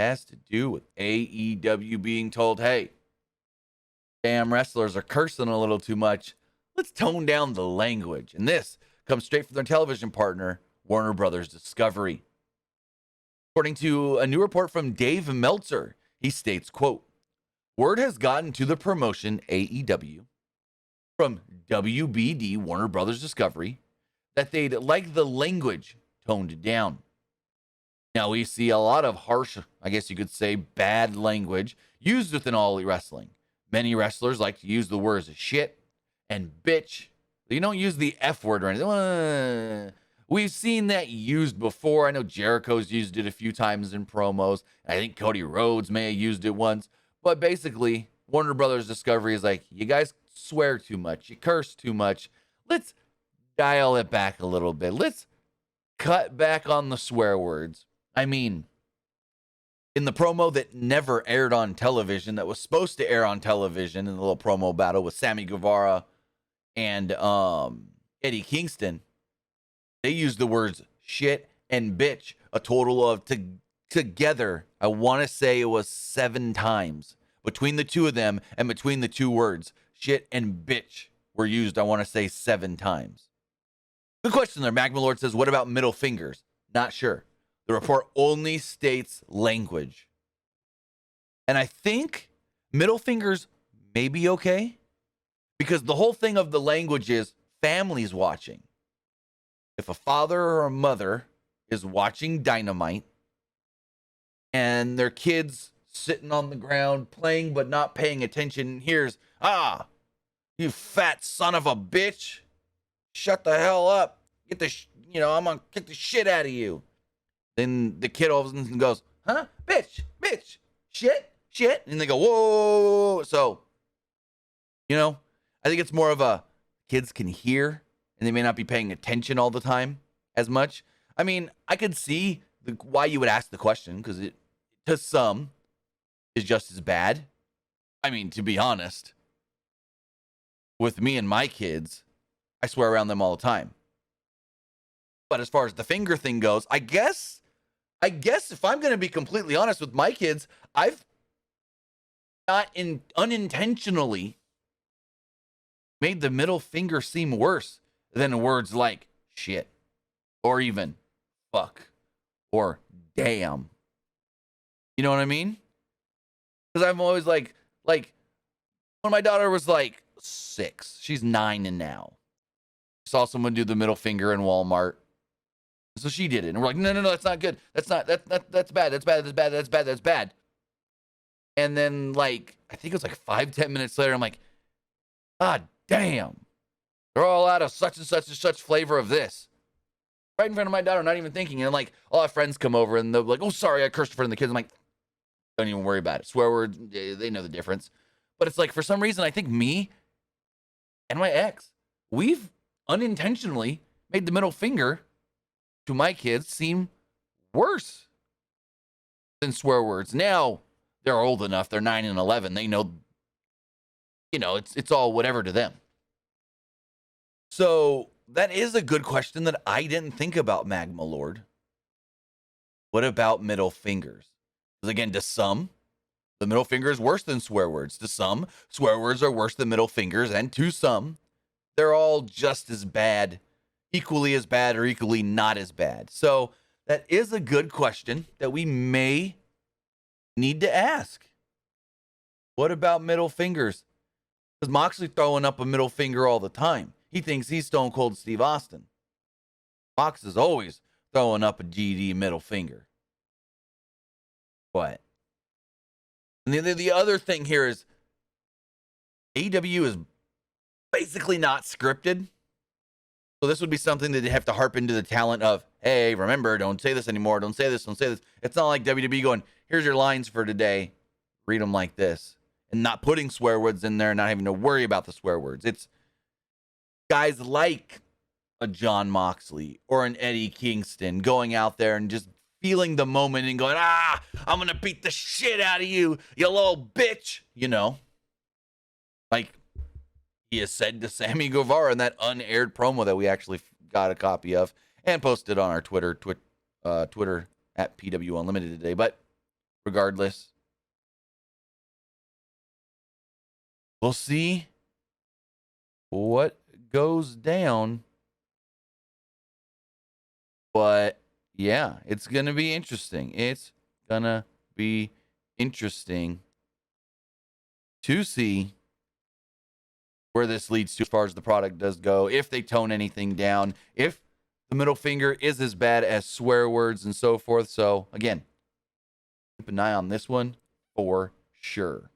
has to do with AEW being told, hey, damn wrestlers are cursing a little too much. Let's tone down the language. And this comes straight from their television partner, Warner Brothers Discovery. According to a new report from Dave Meltzer, he states, quote, word has gotten to the promotion AEW from WBD Warner Brothers Discovery that they'd like the language toned down. Now, we see a lot of harsh, I guess you could say, bad language used within All Elite Wrestling. Many wrestlers like to use the words shit and bitch. You don't use the F word or anything. We've seen that used before. I know Jericho's used it a few times in promos. I think Cody Rhodes may have used it once. But basically, Warner Brothers Discovery is like, you guys swear too much. You curse too much. Let's dial it back a little bit. Let's cut back on the swear words. I mean, in the promo that never aired on television, that was supposed to air on television in the little promo battle with Sammy Guevara and Eddie Kingston, they used the words shit and bitch a total of together, I want to say it was 7 times. Between the two of them and between the two words, shit and bitch were used, I want to say 7 times. Good question there. Magma Lord says, what about middle fingers? Not sure. The report only states language. And I think middle fingers may be okay, because the whole thing of the language is families watching. If a father or a mother is watching Dynamite and their kids sitting on the ground playing but not paying attention, here's, you fat son of a bitch, shut the hell up, get the, I'm going to kick the shit out of you. Then the kid all of a sudden goes, huh? Bitch, shit. And they go, whoa. So, I think it's more of a kids can hear and they may not be paying attention all the time as much. I mean, I could see why you would ask the question, because it, to some, is just as bad. I mean, to be honest, with me and my kids, I swear around them all the time. But as far as the finger thing goes, I guess if I'm going to be completely honest with my kids, I've not unintentionally made the middle finger seem worse than words like shit or even fuck or damn. You know what I mean? Because I'm always like when my daughter was like 6, she's 9 and now. Saw someone do the middle finger in Walmart. So she did it. And we're like, no, that's not good. That's bad. And then I think it was 5-10 minutes later, I'm like, God damn. They're all out of such and such and such flavor of this. Right in front of my daughter, not even thinking. And all our friends come over and they're like, oh, sorry, I cursed in front of the kids. I'm like, don't even worry about it. Swear words, they know the difference. But it's for some reason, I think me and my ex, we've unintentionally made the middle finger to my kids seem worse than swear words. Now they're old enough. They're 9 and 11. They know, it's all whatever to them. So that is a good question that I didn't think about, Magma Lord. What about middle fingers? Because again, to some, the middle finger is worse than swear words. To some, swear words are worse than middle fingers. And to some, they're all just as bad, equally as bad, or equally not as bad. So that is a good question that we may need to ask. What about middle fingers? Because Moxley throwing up a middle finger all the time. He thinks he's Stone Cold Steve Austin. Mox is always throwing up a GD middle finger. What? And the other thing here is AEW is basically not scripted. So this would be something that they have to harp into the talent of, hey, remember, don't say this anymore. Don't say this. It's not like WWE going, here's your lines for today. Read them like this. And not putting swear words in there and not having to worry about the swear words. It's guys like a John Moxley or an Eddie Kingston going out there and just feeling the moment and going, I'm going to beat the shit out of you, you little bitch. Like he has said to Sammy Guevara in that unaired promo that we actually got a copy of and posted on our Twitter at PW Unlimited today. But regardless. We'll see what goes down. But yeah, it's going to be interesting. It's going to be interesting to see where this leads to as far as the product does go, if they tone anything down, if the middle finger is as bad as swear words and so forth. So again, keep an eye on this one for sure.